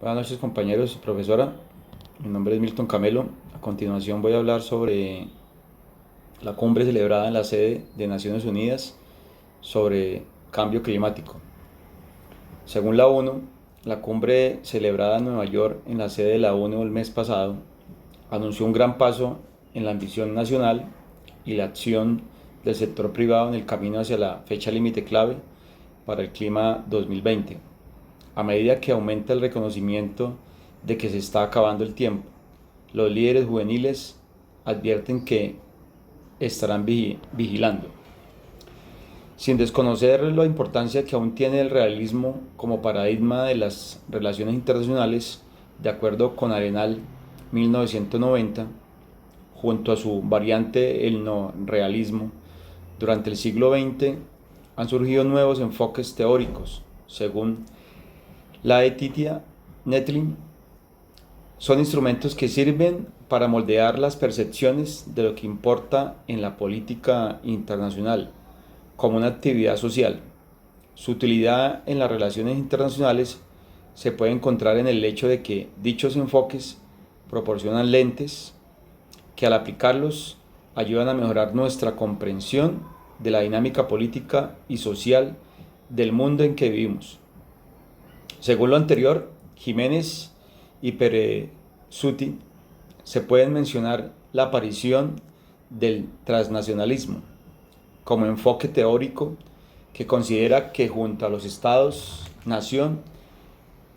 Buenas noches compañeros y profesora, mi nombre es Milton Camelo. A continuación voy a hablar sobre la cumbre celebrada en la sede de Naciones Unidas sobre cambio climático. Según la ONU, la cumbre celebrada en Nueva York en la sede de la ONU el mes pasado anunció un gran paso en la ambición nacional y la acción del sector privado en el camino hacia la fecha límite clave para el clima 2020. A medida que aumenta el reconocimiento de que se está acabando el tiempo, los líderes juveniles advierten que estarán vigilando. Sin desconocer la importancia que aún tiene el realismo como paradigma de las relaciones internacionales, de acuerdo con Arenal 1990, junto a su variante el no realismo, durante el siglo XX han surgido nuevos enfoques teóricos, según Laetitia Netlin. Son instrumentos que sirven para moldear las percepciones de lo que importa en la política internacional como una actividad social. Su utilidad en las relaciones internacionales se puede encontrar en el hecho de que dichos enfoques proporcionan lentes que al aplicarlos ayudan a mejorar nuestra comprensión de la dinámica política y social del mundo en que vivimos. Según lo anterior, Jiménez y Perezuti, se pueden mencionar la aparición del transnacionalismo como enfoque teórico que considera que junto a los estados-nación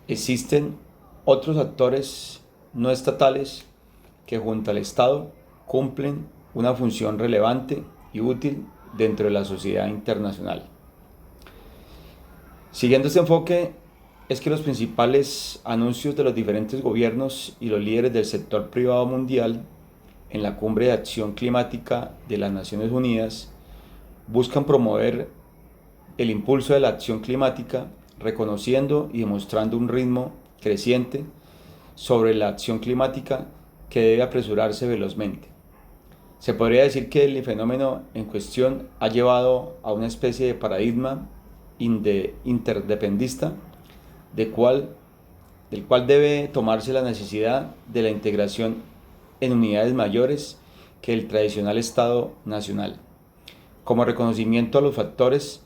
existen otros actores no estatales que junto al Estado cumplen una función relevante y útil dentro de la sociedad internacional. Siguiendo este enfoque, es que los principales anuncios de los diferentes gobiernos y los líderes del sector privado mundial en la Cumbre de Acción Climática de las Naciones Unidas buscan promover el impulso de la acción climática, reconociendo y demostrando un ritmo creciente sobre la acción climática que debe apresurarse velozmente. Se podría decir que el fenómeno en cuestión ha llevado a una especie de paradigma interdependista del cual debe tomarse la necesidad de la integración en unidades mayores que el tradicional Estado nacional, como reconocimiento a los factores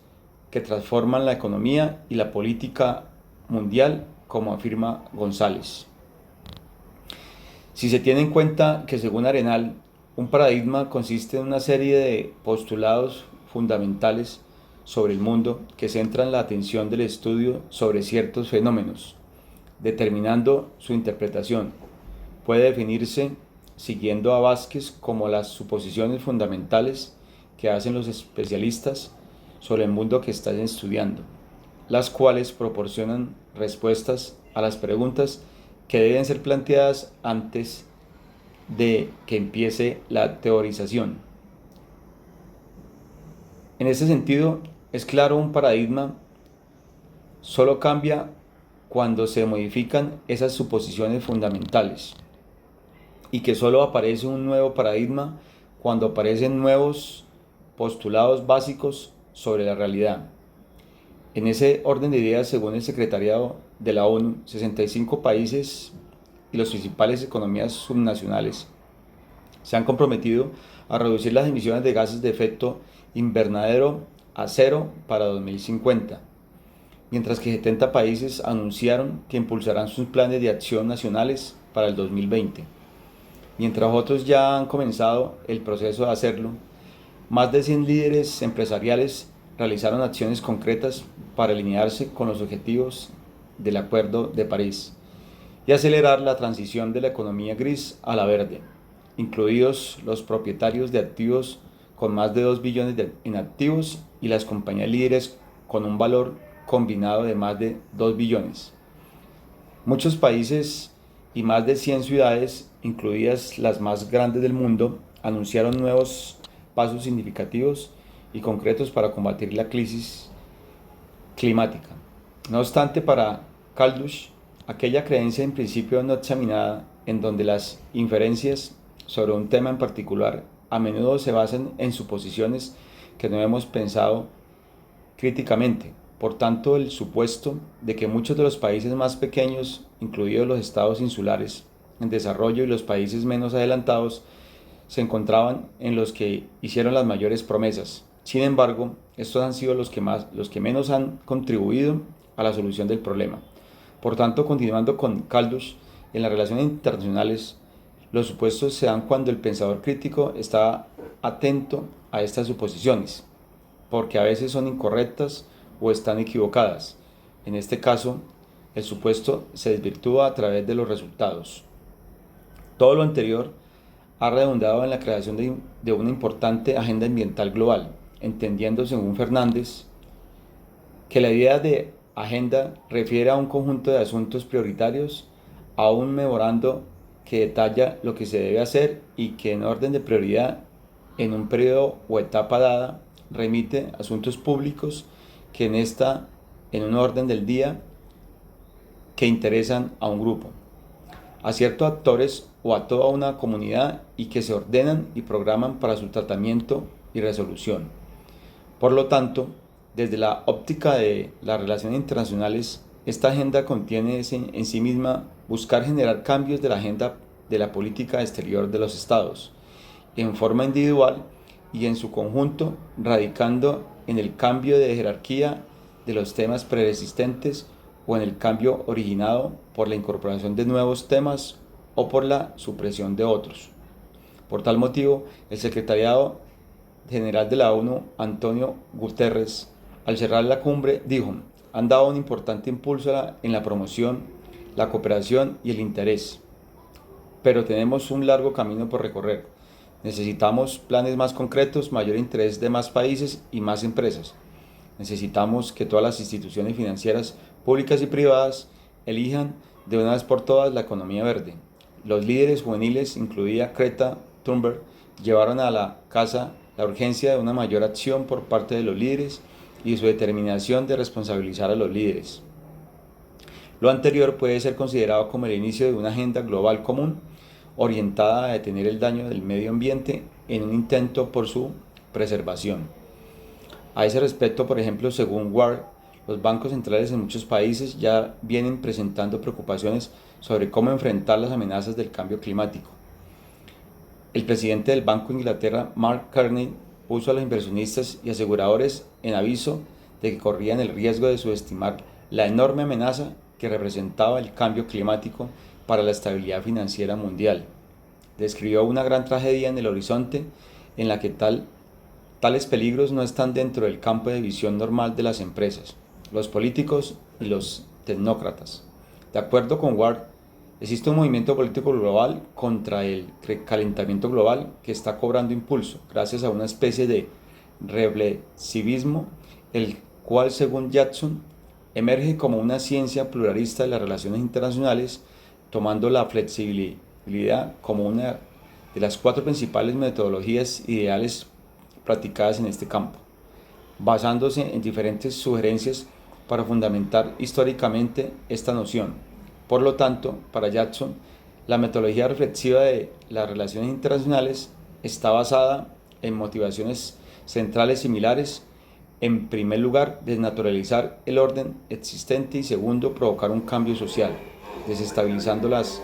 que transforman la economía y la política mundial, como afirma González. Si se tiene en cuenta que según Arenal, un paradigma consiste en una serie de postulados fundamentales sobre el mundo que centran la atención del estudio sobre ciertos fenómenos, determinando su interpretación. Puede definirse, siguiendo a Vázquez, como las suposiciones fundamentales que hacen los especialistas sobre el mundo que están estudiando, las cuales proporcionan respuestas a las preguntas que deben ser planteadas antes de que empiece la teorización. En este sentido, es claro, un paradigma solo cambia cuando se modifican esas suposiciones fundamentales y que solo aparece un nuevo paradigma cuando aparecen nuevos postulados básicos sobre la realidad. En ese orden de ideas, según el Secretariado de la ONU, 65 países y las principales economías subnacionales se han comprometido a reducir las emisiones de gases de efecto invernadero a cero para 2050, mientras que 70 países anunciaron que impulsarán sus planes de acción nacionales para el 2020. Mientras otros ya han comenzado el proceso de hacerlo, más de 100 líderes empresariales realizaron acciones concretas para alinearse con los objetivos del Acuerdo de París y acelerar la transición de la economía gris a la verde, incluidos los propietarios de activos con más de 2 billones en activos y las compañías líderes con un valor combinado de más de 2 billones. Muchos países y más de 100 ciudades, incluidas las más grandes del mundo, anunciaron nuevos pasos significativos y concretos para combatir la crisis climática. No obstante, para Kaldush, aquella creencia en principio no examinada, en donde las inferencias sobre un tema en particular a menudo se basan en suposiciones que no hemos pensado críticamente, Por tanto, el supuesto de que muchos de los países más pequeños, incluidos los estados insulares en desarrollo y los países menos adelantados, se encontraban en los que hicieron las mayores promesas. Sin embargo, estos han sido los que menos han contribuido a la solución del problema. Por tanto, continuando con Caldus, en las relaciones internacionales, los supuestos se dan cuando el pensador crítico está atento a estas suposiciones, porque a veces son incorrectas o están equivocadas. En este caso, el supuesto se desvirtúa a través de los resultados. Todo lo anterior ha redundado en la creación de una importante agenda ambiental global, entendiendo, según Fernández, que la idea de agenda refiere a un conjunto de asuntos prioritarios, a un memorando que detalla lo que se debe hacer y que en orden de prioridad, en un periodo o etapa dada, remite asuntos públicos que en un orden del día que interesan a un grupo, a ciertos actores o a toda una comunidad y que se ordenan y programan para su tratamiento y resolución. Por lo tanto, desde la óptica de las relaciones internacionales, esta agenda contiene en sí misma buscar generar cambios de la agenda de la política exterior de los estados, en forma individual y en su conjunto, radicando en el cambio de jerarquía de los temas preexistentes o en el cambio originado por la incorporación de nuevos temas o por la supresión de otros. Por tal motivo, el Secretariado General de la ONU, Antonio Guterres, al cerrar la cumbre, dijo: han dado un importante impulso en la promoción, la cooperación y el interés, pero tenemos un largo camino por recorrer. Necesitamos planes más concretos, mayor interés de más países y más empresas. Necesitamos que todas las instituciones financieras, públicas y privadas, elijan de una vez por todas la economía verde. Los líderes juveniles, incluida Greta Thunberg, llevaron a la casa la urgencia de una mayor acción por parte de los líderes y su determinación de responsabilizar a los líderes. Lo anterior puede ser considerado como el inicio de una agenda global común orientada a detener el daño del medio ambiente en un intento por su preservación. A ese respecto, por ejemplo, según Ward, los bancos centrales en muchos países ya vienen presentando preocupaciones sobre cómo enfrentar las amenazas del cambio climático. El presidente del Banco de Inglaterra, Mark Carney, puso a los inversionistas y aseguradores en aviso de que corrían el riesgo de subestimar la enorme amenaza que representaba el cambio climático para la estabilidad financiera mundial. Describió una gran tragedia en el horizonte en la que tales peligros no están dentro del campo de visión normal de las empresas, los políticos y los tecnócratas. De acuerdo con Ward, existe un movimiento político global contra el calentamiento global que está cobrando impulso gracias a una especie de reflexivismo, el cual, según Jackson, emerge como una ciencia pluralista de las relaciones internacionales, tomando la flexibilidad como una de las 4 principales metodologías ideales practicadas en este campo, basándose en diferentes sugerencias para fundamentar históricamente esta noción. Por lo tanto, para Jackson, la metodología reflexiva de las relaciones internacionales está basada en motivaciones centrales similares. En primer lugar, desnaturalizar el orden existente y segundo, provocar un cambio social, desestabilizando las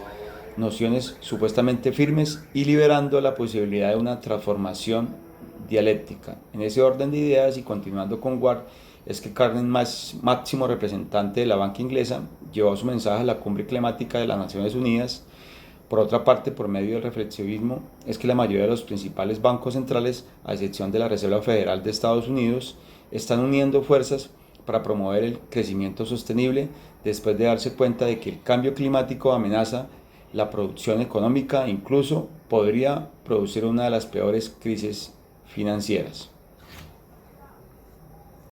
nociones supuestamente firmes y liberando la posibilidad de una transformación dialéctica. En ese orden de ideas y continuando con Ward, es que Carney, máximo representante de la banca inglesa, llevó su mensaje a la cumbre climática de las Naciones Unidas. Por otra parte, por medio del reflexivismo, es que la mayoría de los principales bancos centrales, a excepción de la Reserva Federal de Estados Unidos, están uniendo fuerzas para promover el crecimiento sostenible después de darse cuenta de que el cambio climático amenaza la producción económica e incluso podría producir una de las peores crisis financieras.